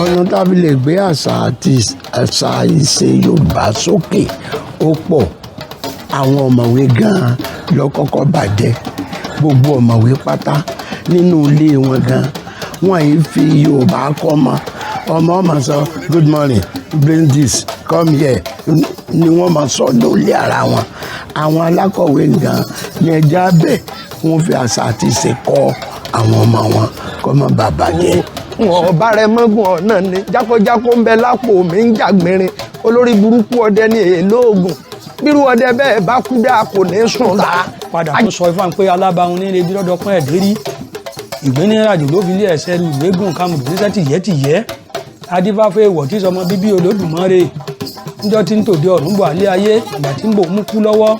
ọ̀nà tábí lè gbé àṣà ìṣe Yorùbá sókè ó pọ̀. Àwọn ọ̀mọ̀wé gan-an ló kọ́kọ́ bàjẹ́. Gbogbo ọ̀mọ̀wé pátá nínú ilé wọn gan-an wọ́n yìí fi Yorùbá kọ́ ọmọ sọ good morning, bring this, come here ni wọ́n máa sọ lórí ara wọn. Àwọn alákọ̀wé gan-an ní ẹja bẹ́ẹ̀ wọ́n fi àṣà àti ìṣe kọ́ àwọn ọmọ wọn kọ́ mọ́ bàbá jẹ́. Wọn ọba rẹ mọ́gùn ọ̀nà ni jákòjákò ń bẹ lápò mi ń jàgbìnrin olórí burúkú ọdẹ ní èèlò oògùn bírú ọdẹ bẹ́ẹ̀ bá kú dáa kò ní sùn ta. Padà tó sọ ifá pé alábàáhùn ní ilé bí lọ́dọ̀ pọ́n ẹ̀dẹ́rí ìgbéníyàjò ló fi lé ẹ̀sẹ̀ lu ìwégùn kàmùdù níṣẹ́ tìyẹ́ adífáfẹ́ ìwọ̀ tí sọmọ bíbí Olódùmarè níjọ́ tí ń tòde ọ̀run bọ̀ alẹ́ ayé ìgbà tí ń bò mú kú lọ́wọ́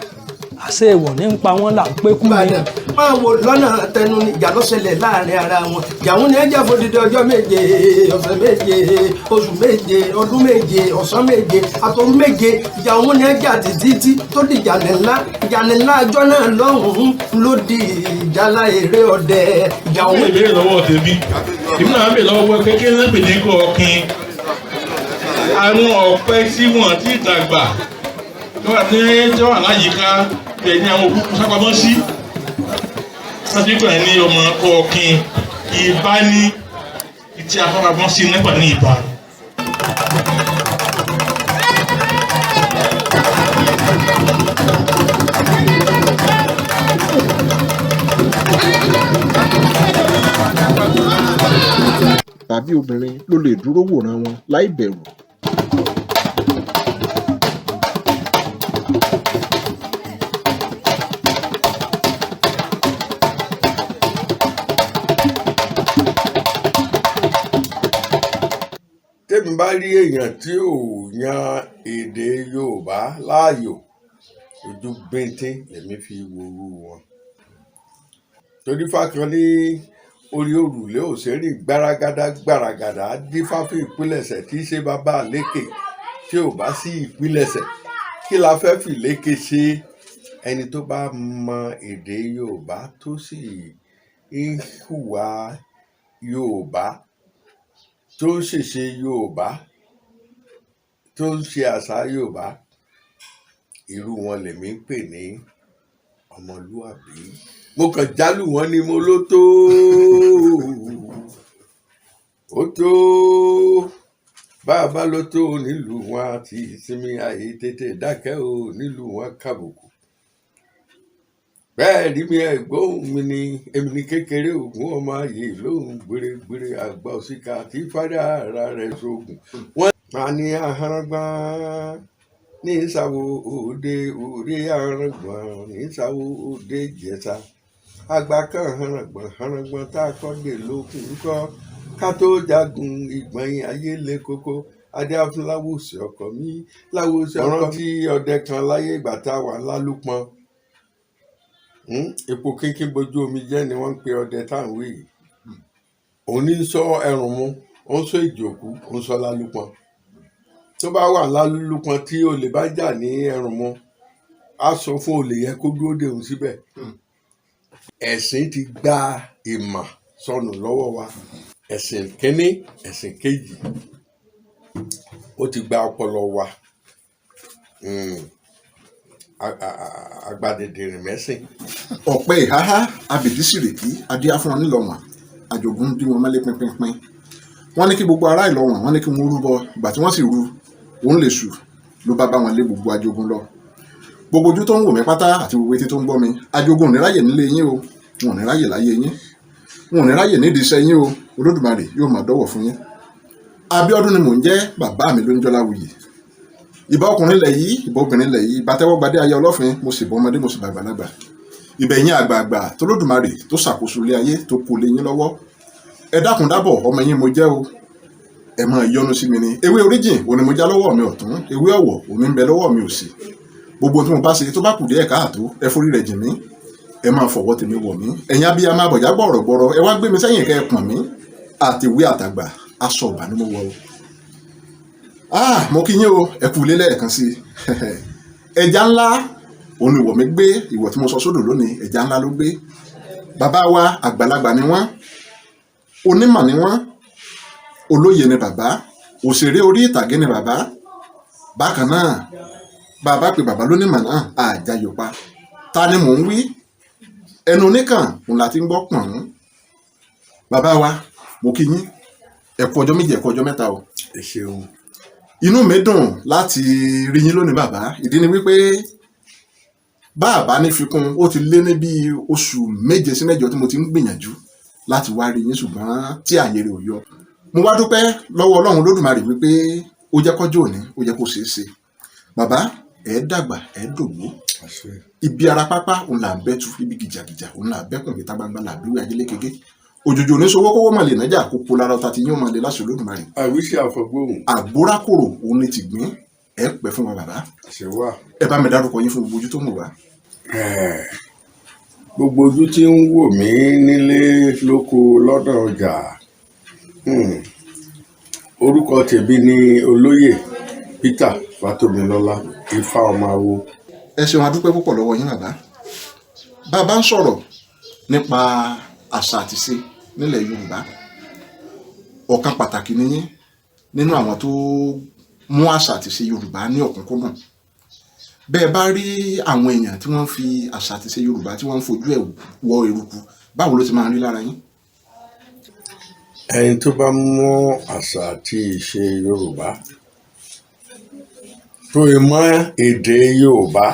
àṣẹ ìwọ̀ ní ń pa wọ́n là ń pé kú ni. máa wo lọ́nà tẹnu ni ìjà ló ṣẹlẹ̀ láàrin ara wọn ìyàwó ni ẹ jẹ́ fòdìdí ọjọ́ méje ọ̀sẹ̀ méje oṣù méje ọdún méje ọ̀sán méje àtọ́rú méje ìyàwó ni ẹ jẹ́ àtìtítí tó di ìjànìlá ọjọ́ náà lọ́hùn-ún ló di ìjàlá eré ọdẹ. ìyàwó ìbéèrè lọ́wọ́ tèmi èmi náà bèèrè lọ́wọ́ kékeré náà pè ní kọ́ ọ̀kin àwọn ọ̀pẹ tí wọ́n ti dàgbà tó wà láyìíká bẹ́ẹ̀ ni àwọn òkú sápamọ́ sí sásìkò ní ọmọ ọ̀kin ìbá ní ìtì àfọwọ́pamọ́ sí nípa ní ìbá. tàbí obìnrin ló lè dúró wòran wọn láì bẹ̀rù. tẹ́mi bá rí èèyàn tí ò yan èdè Yorùbá láàyò ojú bíntín lèmi fi wòrú wọn. torí fákan ní orí òrùlé òṣèré gbáragàdà dífá fún ìpilẹ̀ṣẹ̀ tí í ṣe bàbá àlékè tí ò bá sí ìpilẹ̀ṣẹ̀ kí la fẹ́ fi lékè ṣe. ẹni tó bá mọ èdè Yorùbá tó sì ń hùwà Yorùbá tó ń ṣèṣe Yorùbá tó ń ṣe àṣà Yorùbá irú wọn lèmi ń pè ní ọmọlúàbí. mo kàn jálù wọn ni mo ló tó ó tó bàbá ló tó nílùú wọn àti ìsinmi àyè tètè dákẹ́ o nílùú wọn kàbùkù. bẹ́ẹ̀ rí mi ẹ̀gbọ́n mi ni èmi ní kékeré ògùn ọmọ ayé lóhùn gbèrègbèrè àgbà òṣìkà àti fádà ara rẹ̀ sóògùn. wọ́n máa ní ahọ́nrán ní ìsàwò òde ahọ́nrán ní ìsàwò òde Ìjẹ̀ṣà. àgbà kan hànràngbọ̀n tá a kọ́ dé lókun kọ́ ká tó jagun ìgbọ̀n ayé lé kókó adé afún láwùsí ọkọ mi láwùsí ọkọ tí ọdẹ kan láyé ìgbà tá a wà lálùpọn epo kínkín bojú omi jẹ́ ni wọ́n ń pe ọdẹ táwọn wí yìí. òun ní sọ ẹrùn mu ó ń sọ ìjòkú ó ń sọ lálùpọn. tó bá wà lálùpọn tí olè bá jà ní ẹrùn mu á sọ fún olè yẹn kó dúró dè òun síbẹ̀. ẹ̀sìn ti gba ìmọ̀ sọnù lọ́wọ́ wa. ẹ̀sìn kínní ẹ̀sìn kejì ó ti gba ọpọlọ wa. agbadedere mẹ́sìn. ọ̀pẹ ìháhá abèdísìrèkí adé afúnra nílọ̀wọ̀n àjogún bí wọn mọ́lé pínpín. wọ́n ní kí gbogbo ará Ìlọ̀wọ̀n wọ́n ní kí wọ́n rúbọ ìgbà tí wọ́n sì ru òun lè sù ló bá wọn lé gbogbo àjogún lọ. gbogbo ojú tó ń wò mí pátá àti gbogbo etí tó ń gbọ́ mi àjogún ò ní ráyè nílé yín o wọn ò ní ráyè láyé yín wọn ò ní ráyè nídìí iṣẹ́ yín o Olódùmarè yóò máa dọ́wọ̀ fún yín. Abíọ́dún ni mò ń jẹ́ bàbá mi ló ń jọlá wuyì. ìbá ọkùnrin lẹ̀ yìí ìbá obìnrin lẹ̀ yìí ìbá tẹ́wọ́gbadé ayé ọlọ́fin mo sì bọ́ ọmọdé mo sì bàgbàlagbà. ìbẹ̀yìn àgbààgbà tó Olódùmarè tó ṣàkóso ilé ayé tó kó lé yín lọ́wọ́. ẹ dákun dábọ̀ ọmọ yín mo jẹ́ o ẹ máa yọ́nú sí mi ni. ewé oríjìn òní mo já lọ́wọ́ mi ọ̀tún ewé ọ̀wọ̀ òní ń bẹ lọ́wọ́ mi òsì. gbogbo tí mo bá ṣe tó bá kù díẹ̀ káàtó ẹ forí rẹ̀ jìn mí ẹ máa fọwọ́ tèmi wọ̀ mí. ẹ̀yin abiyamọ abọ̀já gbọ̀rọ̀gbọ̀rọ̀ ẹ wá gbé mi sẹ́yìn kẹ́ ẹ pọ̀n mí àtìwé àtàgbà aṣọ ọ̀bà ni mo wọ̀ o. mo kí yín o ẹ kú ilé lẹ́ẹ̀kan sí i. ẹja ńlá òun ni ìwọ̀ mi gbé ìwọ̀ tí mo sọ sódò lónìí ẹja ńlá ló gbé. bàbá wa àgbàlagbà ni wọ́n onímọ̀ ni wọ́n olóyè ni bàbá, òṣèré orí ìtàgé ni bàbá. Bákan náà bàbá pé bàbá lónímọ̀ náà àjàyò pa. Ta ni mò ń wí? Ẹnu oníkàn òun la ti ń gbọ́ pọ̀n. Bàbá wa mo kí yín, ẹ kú ọjọ́ méjì, ẹ kú ọjọ́ mẹ́ta o. ẹ ṣeun. Inú mi dùn láti rí yín lónìí bàbá. Ìdí ni wípé bàbá ní fikún ó ti lé ní bíi oṣù 7 sí 8 tí mo ti ń gbìyànjú láti wá rí yín, ṣùgbọ́n tí àyè rẹ̀ ò yọ. Mo wá dúpẹ́ lọ́wọ́ Ọlọ́run Olódùmarè wípé ó jẹ́ kọ́jọ́ òní, ó jẹ́ kó ṣeé ṣe. Bàbá ẹ dàgbà, ẹ dògbó. Ibi ara pápá òun là ń bẹ́tu, ibi gìjàgìjà òun là ń bẹ́kùn, ìta gbangba là ń bí wíwájú kéke. Òjòjò oníṣòwò kówó máa lè nájà kó po lára ọta tí yín ó máa lè láṣẹ Olódùmarè. àwíṣe àfọgbóhùn. Àgbórákòrò òun ni tìgbín, ẹ pẹ́ fún wa bàbá. ṣe wà. Ẹ bá mi dárúkọ yín fún gbogbo ojú tó ń wò wá. Gbogbo ojú tí ń wò mí nílé lóko lọ́dọ̀ ọjà, orúkọ tèmi ni olóyè Peter Fatomilola, Ifá ọmọ awo. Ẹ ṣeun, a dúpẹ́ púpọ̀ lọ́wọ́ yín bàbá. Bàbá ń sọ̀rọ̀ nípa àṣà àti ìṣe nílẹ̀ Yorùbá. Ọ̀kan pàtàkì ni yín nínú àwọn tó mú àṣà àti ìṣe Yorùbá ní ọ̀kúnkúndùn. Bẹ́ẹ̀ bá rí àwọn èèyàn tí wọ́n fi àṣà àti ìṣe Yorùbá tí wọ́n ń fojú ẹ̀ wọ eruku, báwo ló ti máa ń rí lára yín? Ẹni tó bá mú àṣà àti ìṣe Yorùbá tó mọ èdè Yorùbá,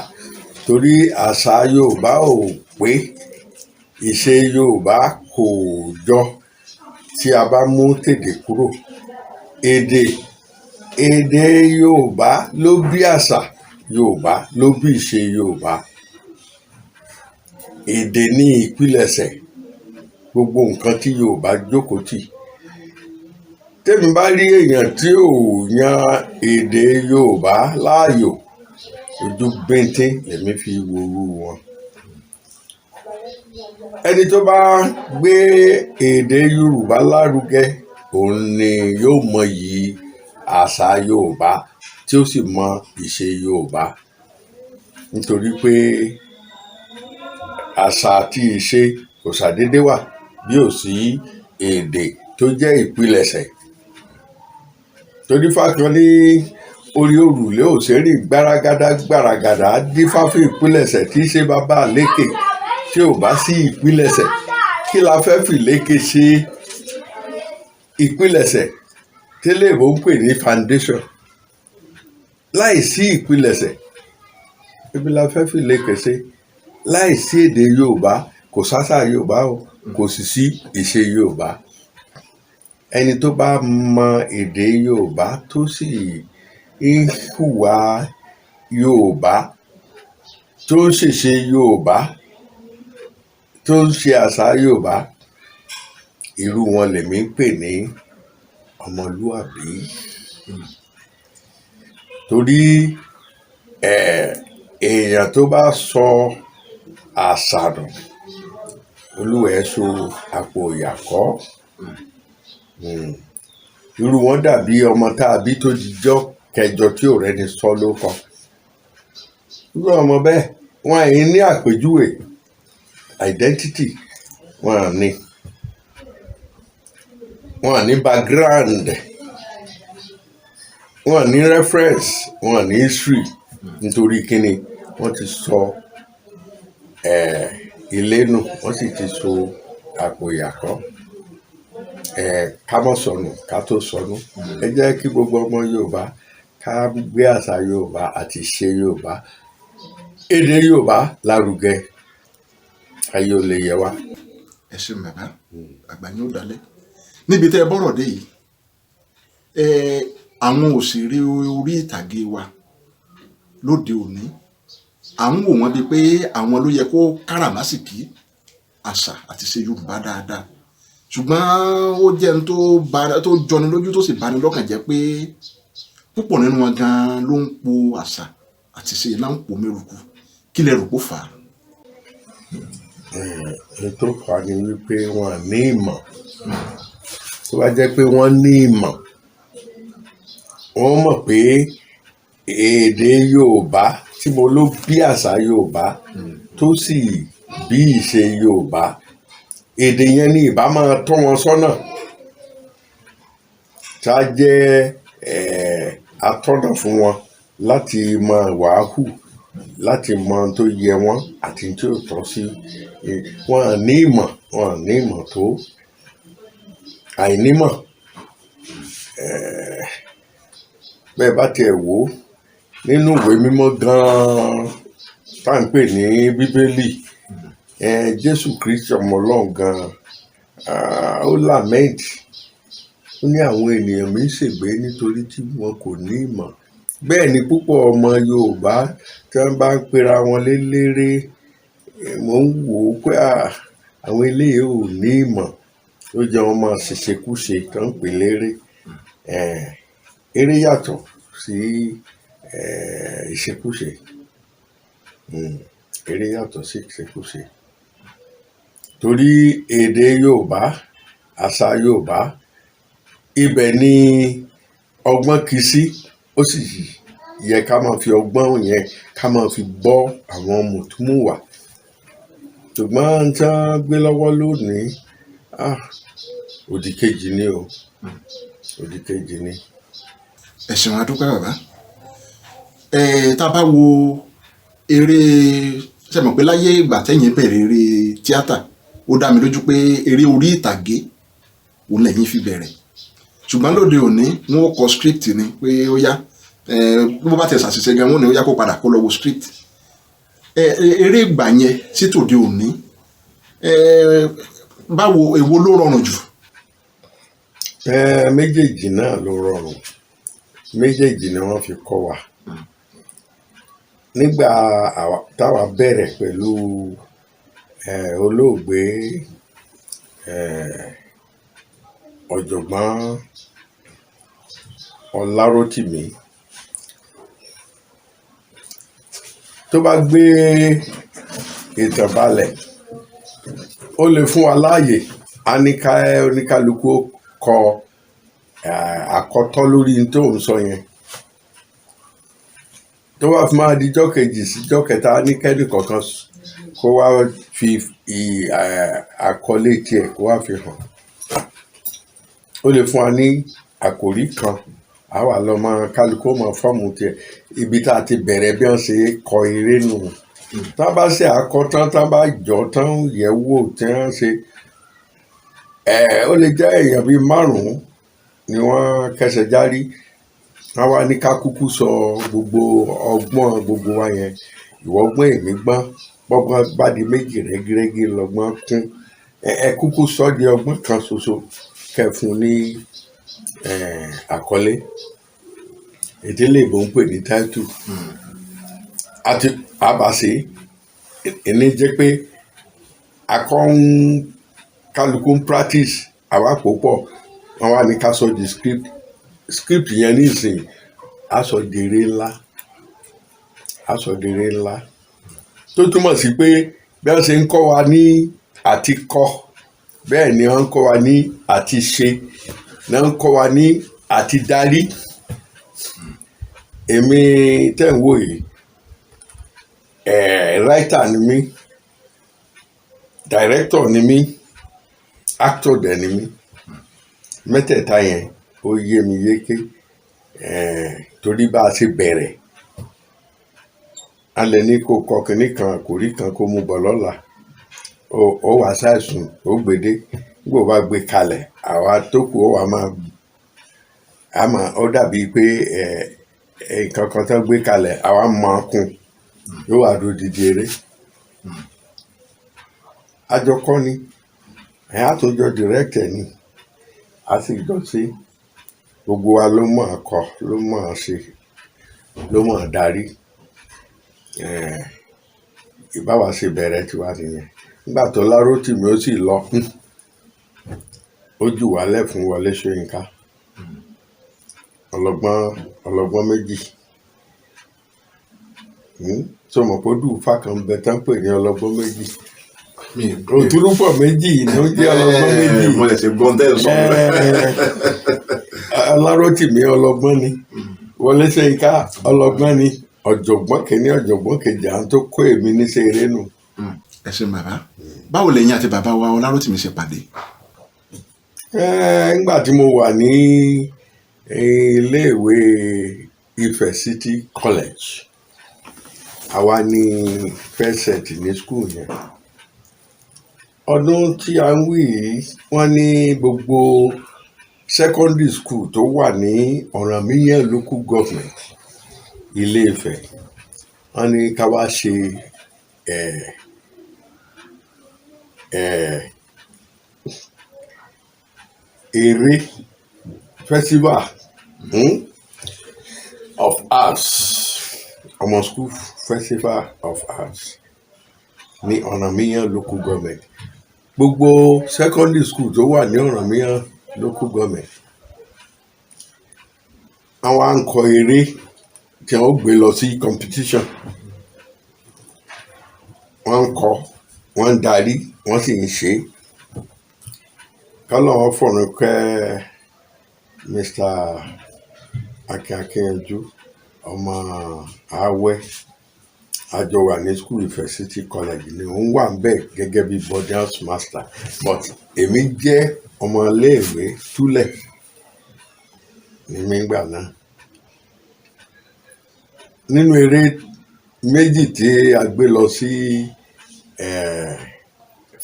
torí àṣà Yorùbá ò pé, ìṣe Yorùbá kò jọ. Tí a bá mú tèdè kúrò, èdè Yorùbá ló bí àṣà Yorùbá, ló bí ìṣe Yorùbá. Èdè ní ìpilẹ̀ṣẹ̀ gbogbo nǹkan tí Yorùbá jókòó tì. Tẹ́mi bá rí èèyàn tí ò yan èdè Yorùbá láàyò, ojú bíntín lèmi fi worú wọn. Ẹni tó bá gbé èdè Yorùbá lárugẹ, òun ni yóò mọyì àṣà Yorùbá tí ó sì mọ ìṣe Yorùbá. Nítorí pé àṣà àti ìṣe kò ṣàdédé wà bí ò sí èdè tó jẹ́ ìpilẹ̀ṣẹ̀. Torí fákan ní orí òrùlé òṣèré gbáragádá dífá fún ìpilẹ̀ṣẹ̀ tí í ṣe bàbá àlékè. Tí ò bá sí ìpilẹ̀ṣẹ̀, kí la fẹ́ fi lékè ṣe? Ìpilẹ̀ṣẹ̀ tẹ́lẹ̀ bó ń pè ní foundation. Láì sí ìpilẹ̀ṣẹ̀, ibi la fẹ́ fi lékè ṣe? Láì sí èdè Yorùbá, kò sáṣà Yorùbá o, kò sì sí ìṣe Yorùbá. Ẹni tó bá mọ èdè Yorùbá tó sì ń hùwà Yorùbá, tó ń ṣèṣe Yorùbá, tó ń ṣe àṣà Yorùbá, irú wọn lèmi ń pè ní ọmọlúàbí. Torí èèyàn tó bá sọ àṣà nù, olúwẹ̀ẹ́ so àpò ìyàkọ́. Irú wọn dàbí ọmọ tá a bí tó jíjọ́ kẹjọ tí ò rẹ́ni sọ lóko. Irú ọmọ bẹ́ẹ̀ wọn àì ní àpèjúwe, identity wọn à ní background, wọn à ní reference, wọn à ní history. Nítorí kíni wọ́n ti sọ ilé nù, wọ́n sì ti so àpò ìyàkọ́. Ká mọ́ sọnù ká tó sọnù. Ẹ jẹ́ kí gbogbo ọmọ Yorùbá ká gbé àṣà Yorùbá àti ìṣe Yorùbá, èdè Yorùbá lárugẹ. Ayé ò lè yẹ wá. Ẹ ṣeun bàbá, àgbà yín ó dalẹ̀. Níbi tẹ́ ẹ bọ́rọ̀ dé yìí, àwọn òṣèré orí ìtàgé wa lóde òní, à ń wò wọ́n bíi pé àwọn ló yẹ kó káràmásìkí àṣà àti ìṣe Yorùbá dáadáa. Ṣùgbọ́n ó jẹ́ ní tó jọni lójú tó sì bani lọ́kàn jẹ́ pé púpọ̀ nínú wọn gan ló ń po àṣà àti ìṣe náà ń po mẹ́rùkù. Kí lẹ rò pó fà á? Tó fà á ni wípé wọn ní ìmọ̀. Tó bá jẹ́ pé wọ́n ní ìmọ̀, wọ́n mọ̀ pé èdè Yorùbá tí mo ló bí àṣà Yorùbá tó sì bí ìṣe Yorùbá, èdè yẹn ni ìbá máa tọ́ wọn sọ́nà. tá a jẹ́ atọ́nà fún wọn láti mọ wàhù, láti mọ ohun tó yẹ wọ́n àti tí ò tọ́ sí. Wọn à ní ìmọ̀ tó àìnímọ̀. Bẹ́ẹ̀ bá tiẹ̀ wò ó nínú ìwé mímọ́ gan-an tá à ń pè ní bíbélì, Jésù Kristi ọmọ Ọlọ́run gan-an ó lament, ó ní àwọn ènìyàn mi ń ṣègbé nítorí tí wọn kò ní ìmọ̀. Bẹ́ẹ̀ ni púpọ̀ ọmọ Yorùbá tí wọ́n bá ń pera wọn léléré, mo ń wò ó pé àwọn eléyìí ò ní ìmọ̀, ó jẹ́ wọn máa ṣèṣekúṣe tó ń pè léré. Eré yàtọ̀ sí ìṣekúṣe. Eré yàtọ̀ sí ìṣekúṣe. Torí èdè Yorùbá, àṣà Yorùbá, ibẹ̀ ni ọgbọ́n kì í sí. Ó sì yẹ ká máa fi ọgbọ́n yẹn ká máa fi bọ́ àwọn mùtúmùwà. Ṣùgbọ́n tí wọ́n gbé lọ́wọ́ lónìí, òdì kejì ni o, òdì kejì ni. Ẹ ṣeun, a dúpẹ́ bàbá. Tá a bá wo eré, ṣe mọ̀ pé láyé ìgbà tẹ́yìn bẹ̀rẹ̀ eré tíátà, ó dá mi lójú pé eré orí ìtàgé òun lẹ́yìn fi bẹ̀rẹ̀. Ṣùgbọ́n lóde òní wọ́n kọ script ni pé ó yá, bó bá tẹ̀ ṣàṣìṣe gan wọ́n ní ó yá kó padà kó lọ wo script. Eré ìgbà yẹn sí tòde òní, báwo, èwo ló rọrùn jù? Méjèèjì náà ló rọrùn, méjèèjì ni wọ́n fi kọ́ wa. Nígbà táwa bẹ̀rẹ̀ pẹ̀lú olóògbé ọ̀jọ̀gbọ́n Ọlárótìmí, tó bá gbé ìtàn balẹ̀, ó lè fún wa láàyè, oníkálukú kọ àkọ́tọ́ lórí n tó ń sọ yẹn. Tó bá fi máa di jọ́ kejì sí jọ́ kẹta, ní kẹ́ni kọ̀ọ̀kan kó wá fi àkọlé tiẹ̀ kó wá fi hàn. Ó lè fún wa ní àkòrí kan, àwa lọ máa kálukú máa fọ́ọ̀mù tiẹ̀. Ibi tá a ti bẹ̀rẹ̀ bí wọ́n ṣe kọ eré nù. Tá bá ṣe àkọ́tán, tá bá jọ tán yẹ̀ wò tí wọ́n ṣe, ó lè jẹ́ èèyàn bíi 5 ni wọ́n kẹsẹ̀ járí. Wọ́n wá ní ká kúkú sọ gbogbo ọgbọ́n gbogbo wa yẹn. Ìwọ gbọ́n, èmi gbọ́n, bọ́gbọ́n bá di méjì rẹ́gírẹ́gí lọ́gbọ́n kún. Kúkú sọ di ọgbọ́n kan ṣoṣo kẹfún ní àkọlé. Èdè lèbó ń pè ní title. Àti àbàṣe ẹni jẹ́ pé kálukú ń practice, àwa kò pọ̀. Wọ́n wá ní ká sọ di script yẹn nísìnyí, àsọdèrè ńlá, tó túmọ̀ sí pé bí wọ́n ṣe ń kọ́ wa ní àti kọ́, bẹ́ẹ̀ ni wọ́n ń kọ́ wa ní àti ṣe, wọ́n ń kọ́ wa ní àti darí. Èmi tẹ́ ń wò yìí, writer ni mí, director ni mí, actor dẹ̀ ni mí. Mẹ́tẹ̀ẹ̀ta yẹn ó yé mi yéké, torí bá a ṣe bẹ̀rẹ̀, a lè ní kó kọ kínní kan, àkòrí kan kó mú bọ̀ lọ́la, ó wà ṣàìsùn, ó gbèdé, nígbà bá gbé kalẹ̀, àwa tó kù ó wà máa ó dàbí pé nǹkan kan tó gbé kalẹ̀, àwa máa kún, yóò wà lódìdí eré. Àjọkọ́ ni, àtòjọ direct ni, a sì jọ sí. Gbogbo wa ló mọ̀ kọ, ló mọ̀ ṣe, ló mọ̀ darí. Ìbáwa ṣe bẹ̀rẹ̀ tiwa nìyẹn. Nígbà tó Lárótìmí ó sì lọ, ó jù wálẹ̀ fún Wọlé Ṣóyínká, ọlọ́gbọ́n méjì. Tó mọ̀ pé dùfà kan bẹ tán pè ní ọlọ́gbọ́n méjì. Òtúrúpọ̀ méjì ni ó jẹ́ ọlọ́gbọ́n méjì. Mo lè ṣe gbọ́n tẹ́ ẹ sọ. Lárótìmí ọlọ́gbọ́n ni, Wọlé Ṣóyínká ọlọ́gbọ́n ni, ọ̀jọ̀gbọ́n kìíní ọ̀jọ̀gbọ́n kejì, à ń tó kó èmi níṣẹ́ eré nù. Ẹ ṣe bàbá. Báwo lẹ̀yin àti bàbá wa Ọlárótìmí ṣe pàdé? Nígbà tí mo wà ní iléèwé Ifẹ̀ City College àwa ní first set ní school yẹn. Ọdún tí a ń wí yìí wọ́n ní gbogbo secondary school tó wà ní Ọ̀rànmíyàn local government Ilé Ifẹ̀ wọ́n ní ká wá ṣe eré festival of arts ọmọ school festival of arts ní Ọ̀rànmíyàn local government. Gbogbo secondary school tó wà ní Ọ̀rànmíyàn local government àwọn à ń kọ eré tí wọ́n gbé lọ sí competition. Wọ́n ń kọ, wọ́n ń darí, wọ́n sì ń ṣe. Kọ́lọ́run fọ̀run kẹ́ Mr. Akínyẹ̀jú ọmọ Awẹ́ àjọ wà ní school Ifẹ̀ City College ni òun wà níbẹ̀ gẹ́gẹ́ bí boarding house master but èmi jẹ́ ọmọ iléèwé túlẹ̀ ní mígbà náà. Nínú eré méjì tí a gbé lọ sí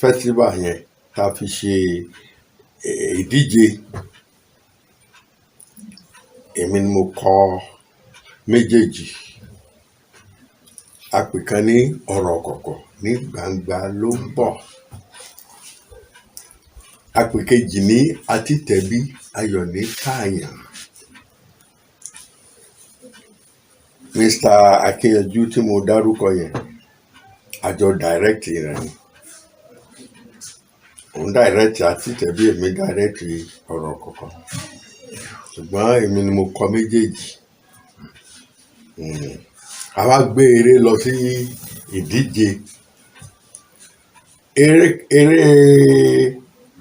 festival yẹn tá a fi ṣe ìdíje èmi ni mo kọ méjèèjì. A pè kan ní ọ̀rọ̀ kọ̀kọ̀ ní gbangba ló ń bọ̀. A pè kejì ní atítẹ̀bí ayọ̀ ní káàyàn. Mr. Akínyẹ̀jú tí mo dárúkọ yẹn àjọ direct rẹ̀ ni. Òun direct atítẹ̀bí, èmi direct ọ̀rọ̀ kọ̀kọ̀. Ṣùgbọ́n èmi ni mo kọ méjèèjì. A wá gbé eré lọ sí ìdíje. Eré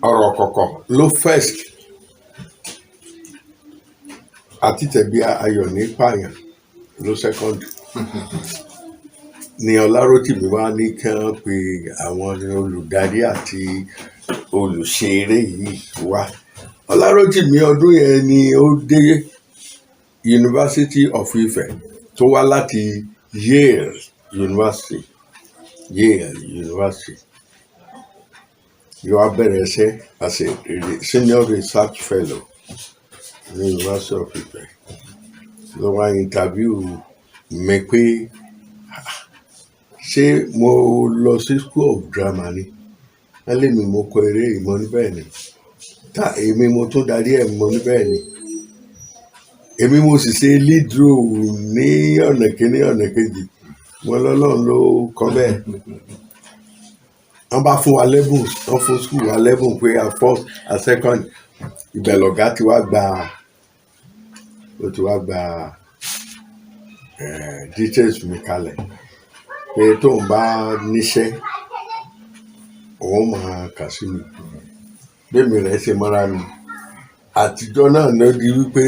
ọ̀rọ̀ kọ̀kọ̀ ló first. Atítẹ̀bí ayọ̀ ní pààyàn ló second. Ni Ọlárótìmí wá ní kí wọ́n pe àwọn olùdarí àti olùṣe eré yìí wá. Ọlárótìmí ọdún yẹn ni ó dé University of Ife tó wá láti Yale University. Yóò wá bẹ̀rẹ̀ iṣẹ́ as a senior research fellow ní University of Ife. Ló wá interview mi pé ṣé mo lọ sí school of drama ni. Wọ́n lé mi mo kọ eré ìmọ̀ ní bẹ́ẹ̀ ni. Èmi mo tún darí ẹ̀ mọ̀ ní bẹ́ẹ̀ ni. Èmi mo sì ṣe lead role ní ọ̀nà kíní ọ̀nà kejì. Wọ́n lọ́lọ́run ló kọ bẹ́ẹ̀. Wọ́n bá fún wa lẹ́bùn, wọ́n fún school wa lẹ́bùn pé a first a second. Ibẹ̀ lọ̀gá ti wá gba details mi kalẹ̀ pé tóun bá níṣẹ́ òun máa kà sí mi. Bẹ́ẹ̀mi rẹ̀ ṣe mọ́ra mi. Àtijọ́ náà ló di wípé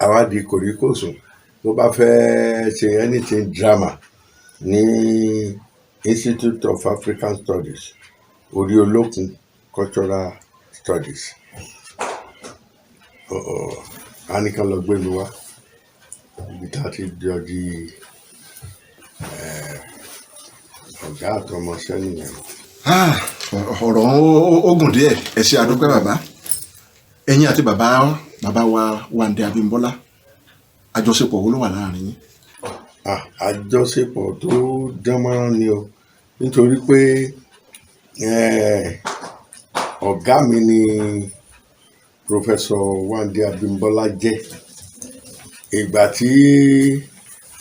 àwa di kòríkòsùn tó bá fẹ́ ṣe anything drama ní Institute of African Studies, Orí Olókun Cultural Studies. A ní ká lọ gbé mi wá. Ibi tá a ti jọ di ọ̀gá àtọmọṣẹ́ nìyẹn. Ọ̀rọ̀ ogun díẹ̀ ẹ ṣé àdúpẹ́ bàbá. Ẹ̀yin àti bàbá wa Wándé Abímbọ́lá àjọṣepọ̀ wo ló wà láàrin yín? Àjọṣepọ̀ tó dánmọ́rán ni o, nítorí pé ọ̀gá mi ni Professor Wándé Abímbọ́lá jẹ́. Ìgbà tí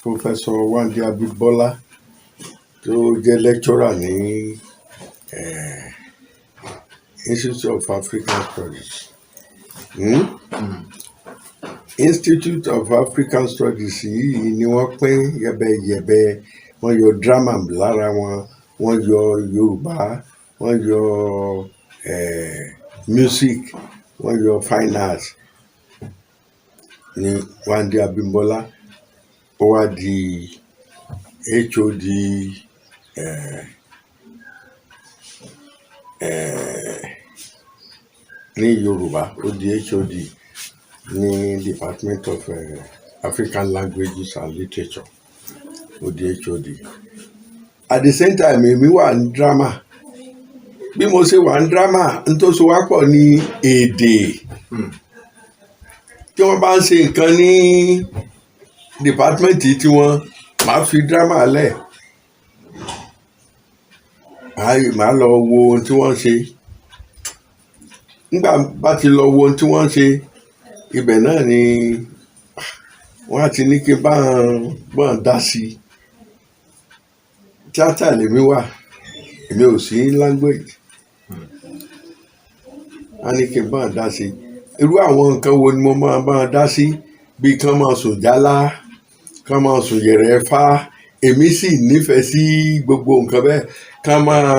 Professor Wándé Abímbọ́lá tó jẹ́ lecturer ní Institute of African Studies. Institute of African Studies yìí ni wọ́n pín yẹbẹyẹbẹ. Wọ́n yọ drama lára wọn, wọ́n yọ Yorùbá, wọ́n yọ music, wọ́n yọ fine arts. Ni Wándé Abímbọ́lá ó wá di HOD ní Yorùbá, ó di HOD. ní Department of African Languages and Literature ODHOD. At the same time èmi wà ní drama. Bí mo ṣe wà ní drama n tó so wá pọ̀ ní èdè. Tí wọ́n bá ń ṣe nǹkan ní department tí wọ́n máa fi drama lẹ̀. Màá lọ wo ohun tí wọ́n ṣe. Nígbà bá ti lọ wo ohun tí wọ́n ṣe, ibẹ̀ náà ni wọ́n á ti ní kí n bá wọn dá sí. Tíátà lèmi wà, èmi ò sí language. Wọ́n á ní kí n bá wọn dá sí. Irú àwọn nǹkan wo ni mo máa bá wọn dá sí? Bí kán máa sùn jálá, kán máa sùn yẹ̀rẹ̀ fá. Èmi sì nífẹ̀ẹ́ sí gbogbo nǹkan bẹ́ẹ̀. Kán máa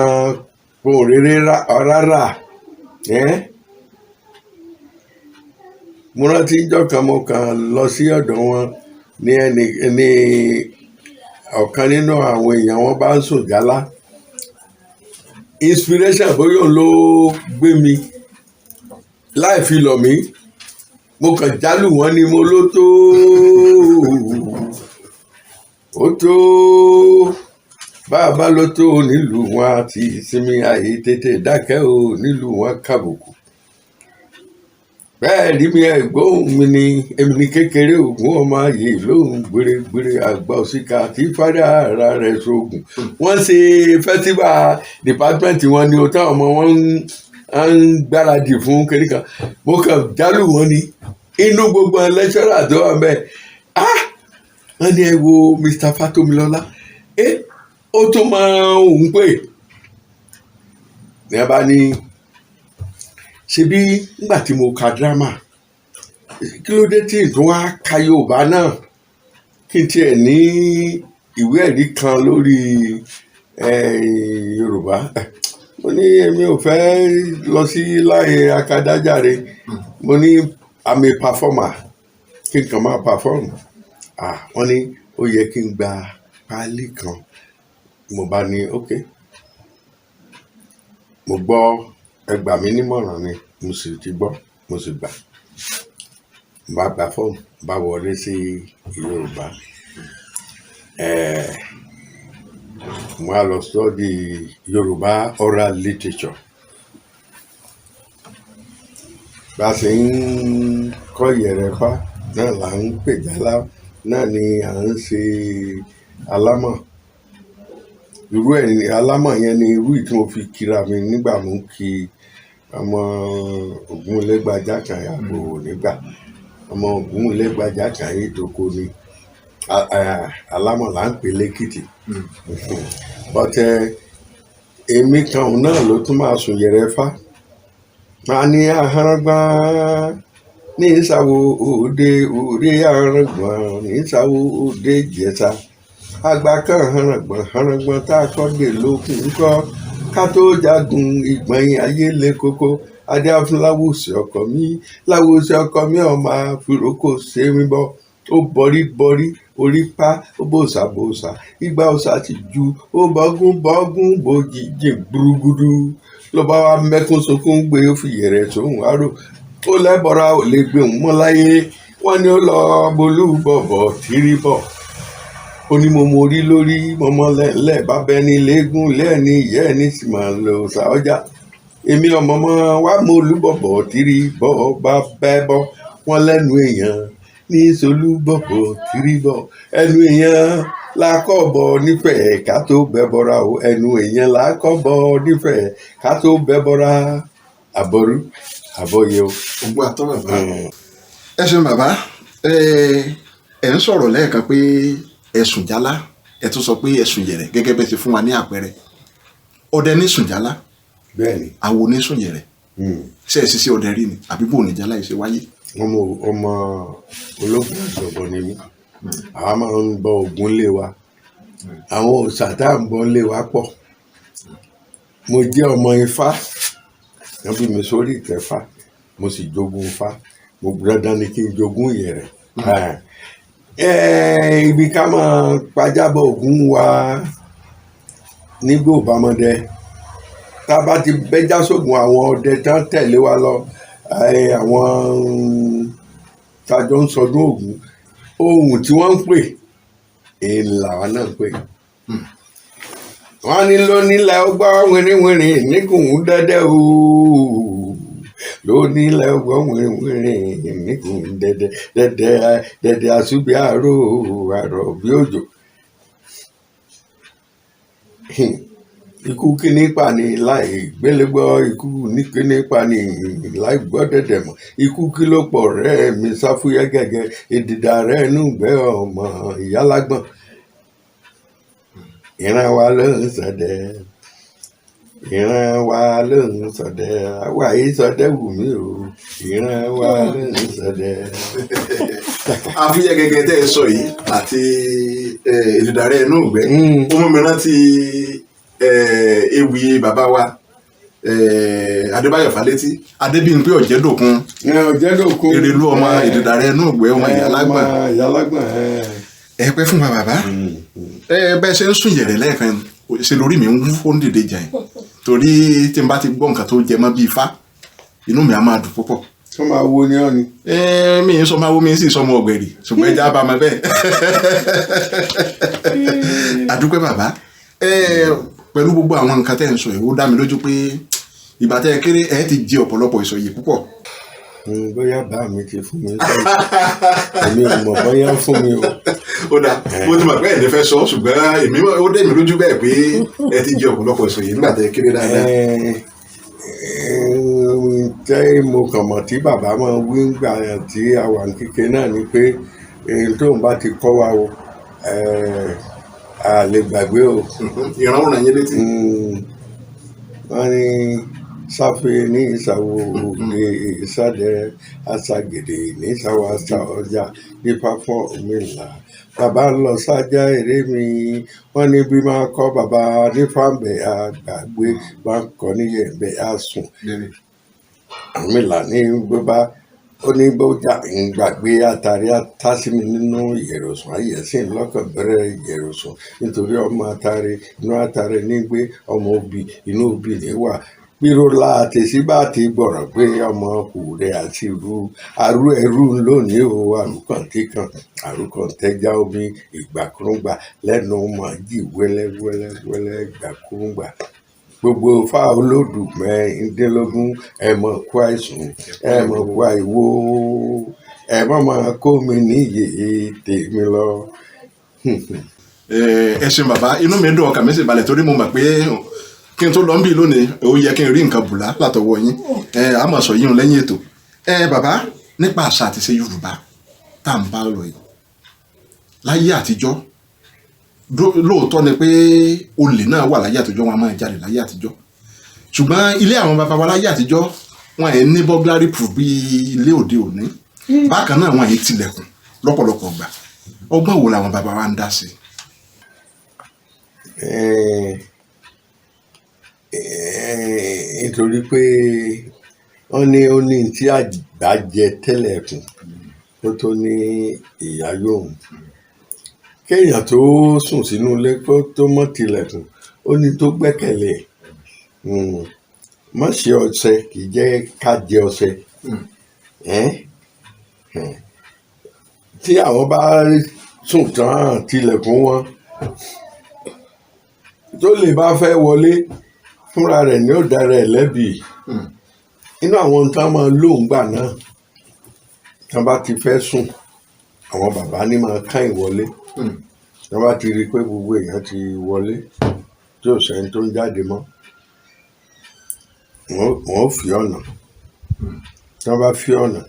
pohùn réré rárá. Mo rántí ìjọ́ kan mo kàn lọ sí ọ̀dọ̀ wọn ní ọ̀kan nínú àwọn èèyàn wọn bá ń sùn jálá. Inspiration bóyá òun ló gbé mi láì fi lọ̀ mí. Mo kàn jálù wọn ni mo ló tó. Ó tó bàbá ló tó nílùú wọn àti ìsinmi àyè tètè dákẹ́ o nílùú wọn kàbùkù. Bẹ́ẹ̀ rí mi ẹ̀gbọ́n mi ni èmi ní kékeré ògún ọmọ ayé lóhùn gbèrègbèrè àgbà òsìkà tí fádà ara rẹ̀ sóògùn. Wọ́n ṣe festival department wọn ni o táwọn ọmọ wọn ń gbáradì fún kiri kan. Mo kàn jálù wọn ni inú gbogbo lecturer tó wà bẹ́ẹ̀. Wọ́n ní ẹ wo Mr. Fatomilola. Ó tún máa ń pè. Ní a bá ní ṣebí nígbà tí mo ka drama kí ló dé tí ìtún wá ka Yorùbá náà kí n tiẹ̀ ní ìwé ẹ̀rí kan lórí Yorùbá. Mo ní èmi ò fẹ́ lọ sí láyé akadájáre. Mo ní I'm a performer kí n kàn máa perform. Wọ́n ní ó yẹ kí n gba páálí kan. Mo bá ní okay. Mo gbọ́ ẹ gbà mí nímọ̀ràn ni mo sì ti gbọ́ mo sì gbà. Bá gba fọ́ọ̀mù bá wọlé sí Yorùbá. Mo á lọ study Yorùbá oral literature. Bá a ṣe ń kọ́ ìyẹ̀rẹ̀fá náà là ń pè jálá náà ni à ń ṣe alámọ̀. Irú ẹ̀ ni alámọ̀ yẹn ni irú tí mo fi kira mi nígbà mo ń ki ọmọ Ògúnlégbájá kan àgbò nígbà ọmọ Ògúnlégbájá kan ìdókò ni alámọ̀ là ń pè lẹ́kìtì. But èmi kan náà ló tún máa sùn yẹ̀rẹ̀fá. Màá ní ahọ́nrọ́gbá ní ìsàwọ̀ òde ahọ́nrọ́gbọ̀n ní ìsàwọ̀ òde Ìjẹ̀ṣà. Àgbà kan hànàgbọ̀n tá a kọ́ dé lókun ńkọ́ ká tó jagun ìgbọ̀nyìn ayé lé koko. Adé fún Láwùsì ọkọ mi ọmọ àfìrókò ṣe mí bọ́. Ó bọrí orí pa ó bòsà ìgbà òsà ti ju ó bọ́gún bòjì jìn gbúrúgbúdú. Ló bá wa mẹ́kún sunkún gbé ó fi yẹ̀rẹ̀ sóhun àrò. Ó lẹ́bọ̀ra ò lè gbé òun mọ́ láyé. Wọ́n ní ó lọ bolú bọ̀bọ̀ tírí bọ̀. Ó ní mo morí lórí mọ́mọ́ lẹ́ẹ̀lẹ́ bá bẹ́ ní léegun lẹ́ẹ̀ni ìyẹ́ ẹni sì máa lọ sa ọjà. Èmi ọmọ wa mo olúbọ̀bọ̀ tírí bọ́ bá bẹ́ bọ́. Wọ́n lẹ́nu èèyàn ní solúbọ̀bọ̀ tírí bọ̀. Ẹnu èèyàn la kọ́ bọ̀ nífẹ̀ẹ́ ká tó bẹ́ bọ́ra o. Ẹnu èèyàn la kọ́ bọ̀ nífẹ̀ẹ́ ká tó bẹ́ bọ́ra. Àbọ̀rú àbọ̀yẹ o. Ògbó àtọ́ bàbá. Ẹ ṣeun bàbá. Ẹ ń sọ̀rọ̀ lẹ́ẹ̀kan pé ẹ̀sùn jálá ẹ tún sọ pé ẹ̀sùn yẹ̀rẹ̀ gẹ́gẹ́ bẹ́ẹ̀ ti fún wa ní àpẹẹrẹ. Ọdẹ ní sùn jálá. Bẹ́ẹ̀ni. Àwo ní sùn yẹ̀rẹ̀. Ṣé ẹ ṣiṣẹ́ ọdẹ rí ni àbí bò ní jálá yìí ṣe wáyé? Ọmọ ológun ọ̀jọ̀gbọ́n ni mí. Àwa máa ń bọ Ògún lé wa. Àwọn òòṣà tá à ń bọ lé wa pọ̀. Mo jẹ́ ọmọ Ifá. Wọ́n bí mi sórí ìtẹ́fá. Mo sì jogún Ifá. Mo dandan ni kí n jogún ìyẹ̀rẹ̀. Ibi ká máa pàjábọ̀ Ògún wa nígbò bámọ́dé. Tá a bá ti bẹ́já sógun àwọn ọdẹ tán tẹ̀lé wa lọ. Àwọn tájọ́ ń sọdún Ògún ohun tí wọ́n ń pè èyí làwọn náà ń pè. Wọ́n ní lónílẹ̀ ọgbà wìrìwìrì nígùn dẹ́dẹ́ o lónílẹ̀ ọgbà wìrìwìrì nígùn dẹ́dẹ́ dẹ́dẹ́ àṣùbí àrò bí òjò. Ikú kíní pa ni láì gbélé gbọ́, ikú ní kíní pa ni láì gbọ́ dẹ̀dẹ̀ mọ́. Ikú kí ló pọ̀ rẹ́ mi sáfúyẹ́ gẹ́gẹ́ ìdìdà rẹ̀ nùgbẹ́ ọmọ ìyálágbọ̀n. Ìran wa ló ń ṣọdẹ, ìran wa ló ń ṣọdẹ, àwa yìí ṣọdẹ wù mí o, ìran wa ló ń ṣọdẹ. Afúyẹ́ gẹ́gẹ́ tẹ́ ẹ sọ yìí àti ìdìdà rẹ̀ nùgbẹ́ ó mú mi rántí ewì bàbá wa Adébáyọ̀ Fálétí Adébímpé Ọ̀jẹ́dòkun Èrèlú ọmọ ìdìdàrẹ́ inú ìgbẹ́ ọmọ ìyálágbọ̀n ẹ pẹ́ fún wa bàbá bẹ́ẹ̀ ṣe ń sùn yẹ̀rẹ̀ lẹ́ẹ̀kan ṣe lórí mi ń wú ó ń dìde jà yìí torí tí n bá ti gbọ́ nǹkan tó jẹ mọ́ bíi ifá inú mi á máa dùn púpọ̀. Sọ máa wo ni ọ́ ni. Mi ń sọ máa wo mi ń sì sọmọ ọ̀gbẹ̀rì ṣùgbọ́n ẹja bá ma bẹ́ẹ̀. àdúpẹ́ bàbá pẹ̀lú gbogbo àwọn nǹkan tẹ́ ń sọ yìí ó dá mi lójú pé ìgbà tẹ́ ẹ kéré ẹ ti jẹ ọ̀pọ̀lọpọ̀ ìsọ̀yè púpọ̀. Bóyá bá mi ti fún mi sọ́yìn èmi ò mọ̀ bóyá fún mi o. Ó dà mo ti mọ̀ pé ẹ̀ ní fẹ́ sọ ṣùgbọ́n èmi ó dé mi lójú bẹ́ẹ̀ pé ẹ ti jẹ ọ̀pọ̀lọpọ̀ ìsọ̀yè nígbà tẹ́ ẹ kéré dáadáa. Tẹ́ mo kàn mọ̀ tí bàbá máa wí ńgbà tí a wà ní kékeré náà ni pé tóun bá ti kọ́ wa o a lè gbàgbé o. Ìrànwọ́ náà yẹn létí. Wọ́n ní sáfẹ́ ní ìsàwọ̀ òde ìsàdẹ àṣàgèdè ní ìsàwọ̀ àṣà ọjà nípa fún òmìnira. Bàbá ń lọ sájà èrè mi wọ́n ní bí máa kọ́ bàbá nífàmbẹ̀ àgbàgbé máa kọ́ níyẹ̀bẹ̀ àsùn. Òmìnira ní bàbá ó ní bójá ìgbàgbé àtàrí àtàsími nínú ìyẹ̀rọ̀sùn ayẹ̀sìn lọ́kàn bẹ̀rẹ̀ ìyẹ̀rọ̀sùn nítorí ọmọ àtàrí inú àtàrí ní gbé ọmọ òbí inú òbí ní wà. Bírò láti síbà ti gbọ̀rọ̀ pé ọmọ kùrẹ́ àti arú ẹrú lónìí o àrùkàn tí kan àrùkàn tẹ́já omi ìgbàkúrúngbà lẹ́nu màjí wẹ́lẹ́wẹ́lẹ́wẹ́lẹ́ ìgbàkúrúngbà. Gbogbo fa olódù mẹ́rìndínlógún ẹ mọ̀ kú àìsùn ẹ mọ̀ kú àìwó ẹ mọ̀ máa kó mi níyè tèmi lọ. Ẹ ṣeun bàbá inú mi dùn ọkàn mi sì balẹ̀ torí mo mọ̀ pé kí n tó lọ ń bì lónìí ó yẹ kí n rí nǹkan bùlá látọwọ́ yín a máa sọ yín lẹ́yìn ètò. Bàbá nípa àṣà àti ìṣe Yorùbá tá à ń bá lọ yìí láyé àtijọ́ lóòótọ́ ni pé olè náà wà láyé àtijọ́ wọn a máa jalè láyé àtijọ́ ṣùgbọ́n ilé àwọn bàbá wa láyé àtijọ́ wọn ẹ̀ ní burglary proof bí ilé òde òní bákan náà wọn ẹ̀ tilẹ̀kùn lọ́pọ̀lọpọ̀ gbà ọgbọ́n wo làwọn bàbá wa ń dá sí. Nítorí pé wọ́n ní ó ní tí àgbà jẹ tẹ́lẹ̀kùn ó tó ní ìyá yóò kéèyàn tó sùn sínú ilé kó tó mọ́ tilẹ̀kùn ó ní tó gbẹ́kẹ̀lé má ṣe ọṣẹ kì í jẹ́ ká jẹ ọṣẹ. Tí àwọn bá sùn tán tilẹ̀kùn wọn tó lè bá fẹ́ wọlé fúnra rẹ̀ ní ó dára ẹ̀ lẹ́bi. Inú àwọn tá máa lóun gbà náà tá bá ti fẹ́ sùn àwọn bàbá ní máa ká ìwọlé tá bá ti rí i pé gbogbo èèyàn ti wọlé tí ò sẹ́ni tó ń jáde mọ́ wọ́n fi ọ̀nà tá bá fi ọ̀nà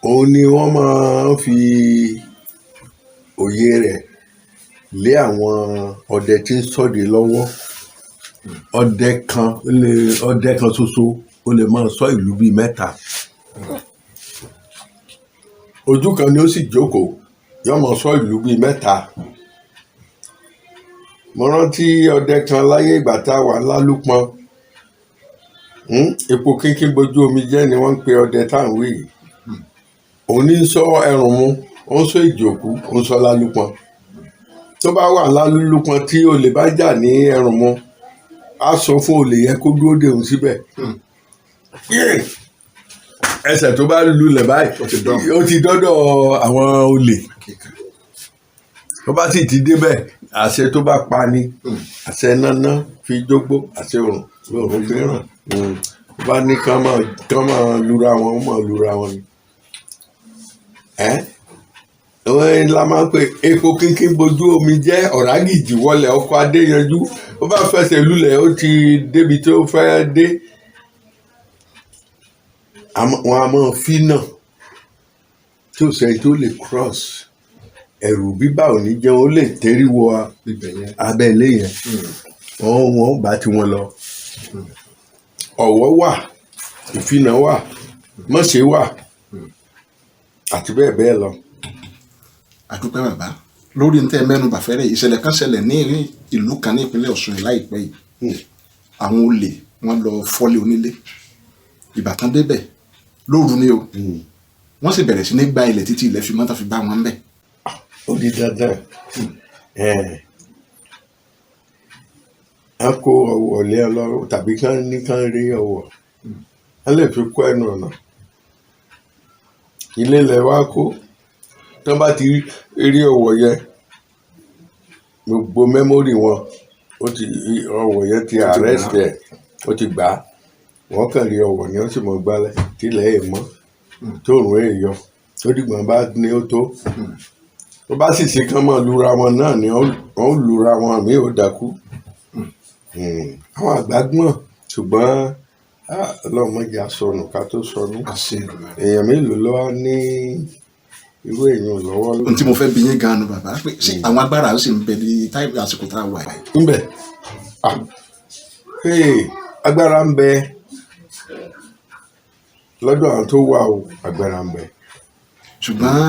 òun ni wọ́n máa ń fi òye rẹ̀ lé àwọn ọdẹ tí ń ṣọdẹ lọ́wọ́. Ọdẹ kan ṣoṣo ó lè máa ṣọ́ ìlú bíi mẹ́ta. Ojú kan ni ó sì jókòó yóò máa ṣọ́ ìlú bíi mẹ́ta. Mo rántí ọdẹ kan láyé ìgbà tá a wà lálùpọn epo kínkín bojú omi jẹ́ ni wọ́n ń pe ọdẹ tá à ń wí yìí. Òun ní ń ṣọ́ ẹrùn mu ó ń ṣọ́ ìjòkú ó ń ṣọ́ lálùpọn. Tó bá wà lálùpọn tí olè bá jà ní ẹrùn mu á sọ fún olè yẹn kó dúró dè òun síbẹ̀. ẹsẹ̀ tó bá lulẹ̀ báyìí ó ti dọ́dọ̀ àwọn olè tó bá sì ti débẹ̀ àṣẹ tó bá pa ni àṣẹ náná fi jógbó àṣẹ òrùn fi ràn tó bá ní kán máa lura wọn ó máa lura wọn ni. Wọ́n la máa ń pè epo kínkín bojú omi jẹ́ ọ̀rágìjì wọlé ọkọ̀ adéyanjú ó bá fẹsẹ̀ lulẹ̀ ó ti débi tó fẹ́ dé. Wọn a máa fi náà tí ò sẹ́yìn tó lè cross ẹ̀rù bíbá ò ní jẹun ó lè tẹ́rí wọ abẹ́lé yẹn wọ́n bá tí wọ́n lọ. Ọ̀wọ̀ wà ìfinà wà mọ̀ṣẹ́ wà àti bẹ́ẹ̀ bẹ́ẹ̀ lọ. àdúpẹ́ bàbá lórí ní tẹ́ mẹ́nu bàfẹ́rẹ́ ìṣẹ̀lẹ̀ kan ṣẹlẹ̀ ní ìlú kan ní ìpínlẹ̀ Ọ̀ṣun láìpẹ́ yìí àwọn olè wọ́n lọ fọ́lé onílé ìbátan débẹ̀ lóru ni o wọ́n sì bẹ̀rẹ̀ sí ní gba ilẹ̀ títí ilẹ̀ fi mọ́tà fi bá wọn bẹ̀. Ó di dandan a kó ọwọ́ lé ọlọ́run tàbí kán rí ọwọ́ a lè fi kó ẹnu ọ̀nà ilé ilẹ̀ wa kó tí wọ́n bá ti rí ọwọ́ yẹn gbogbo mẹ́mórì wọn ọwọ́ yẹn ti arrest ẹ̀ ó ti gbà á wọ́n kàn rí ọwọ́ ni wọ́n sì mọ̀ gbálẹ̀ tílẹ̀ ẹ̀ mọ́ tóòrùn ẹ̀ yọ tó dìgbọ̀n bá ní ó tó tó bá sì ṣe kán mọ́ lura wọn náà ni wọ́n lura wọn àmì ò dákú. Àwọn àgbà gbọ́n ṣùgbọ́n ọlọ́mọdé asọnù ká tó sọnù èèyàn mélòó ló wá ní irú èèyàn lọ́wọ́. ohun tí mo fẹ́ bi yín gan-an bàbá pé ṣé àwọn agbára ó sì ń bẹ ní táìpì àsìkò tá a wà yìí. ń bẹ agbára ń bẹ lọ́dọ̀ àwọn tó wà o agbára ń bẹ. ṣùgbọ́n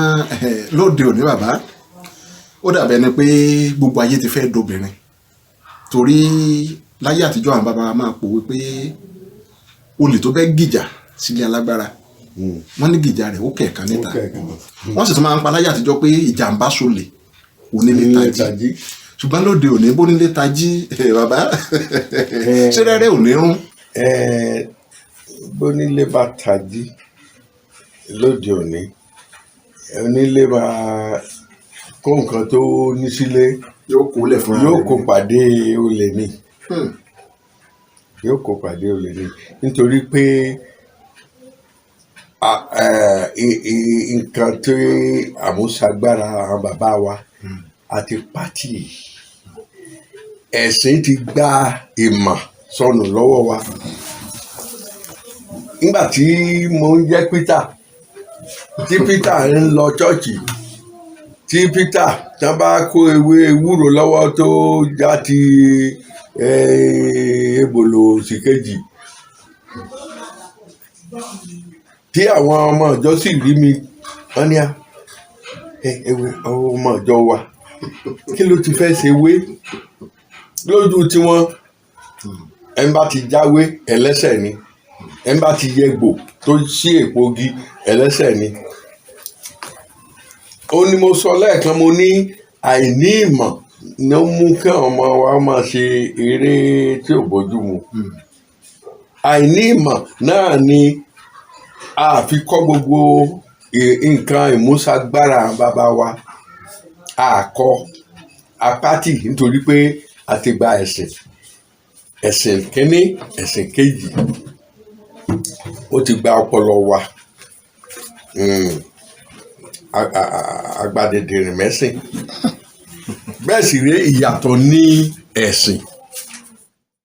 lóde òní bàbá ó dàbẹ̀ ni pé gbogbo ayé ti fẹ́ dobìnrin torí láyé àtijọ́ àwọn bàbá máa pòwe pé olè tó bẹ́ gìjà sílé alágbára wọ́n ní gìjà rẹ̀ ó kẹ̀ẹ̀kan níta wọ́n sì tún máa ń pa láyé àtijọ́ pé ìjàmbá solè onílé tají ṣùgbọ́n lóde òní bónílé tají bàbá ṣé rẹ́rẹ́ ò ní rún. Bónílé bá tají lóde òní onílé máa kó nǹkan tó ní sílé yóò kó lẹ̀ fún yóò kó pàdé olè ní yóò kó pàdé olè ní nítorí pé nǹkan tó àmúṣagbára àwọn bàbá wa àti pátì ẹ̀sìn ti gba ìmọ̀ sọnù lọ́wọ́ wa. Nígbà tí mo ń jẹ́ Peter tí Peter ń lọ ṣọ́ọ̀ṣì tí Peter tán bá kó ewé ewúro lọ́wọ́ tó já ti ebòlò òsìkejì tí àwọn ọmọ ìjọ sì rí mi wọ́n ní ewé ọmọ ìjọ wa kí ló ti fẹ́ ṣe wé lójú tiwọn ẹni bá ti jáwé ẹlẹ́ṣẹ̀ ni ẹni bá ti yẹgbò tó ṣí èpogi ẹlẹ́ṣẹ̀ ni. Ó ní mo sọ lẹ́ẹ̀kan mo ní àìní ìmọ̀ ni ó mú kí ọmọ wa máa ṣe eré tí ò bójú mu. Àìní ìmọ̀ náà ni a fi kọ́ gbogbo nǹkan ìmúṣagbára bàbá wa àkọ́ apátì nítorí pé a ti gba ẹ̀sìn kínní ẹ̀sìn kejì ó ti gba ọpọlọ wa agbadẹdẹrìn mẹ́sìn bẹ́ẹ̀ sì rí ìyàtọ̀ ní ẹ̀sìn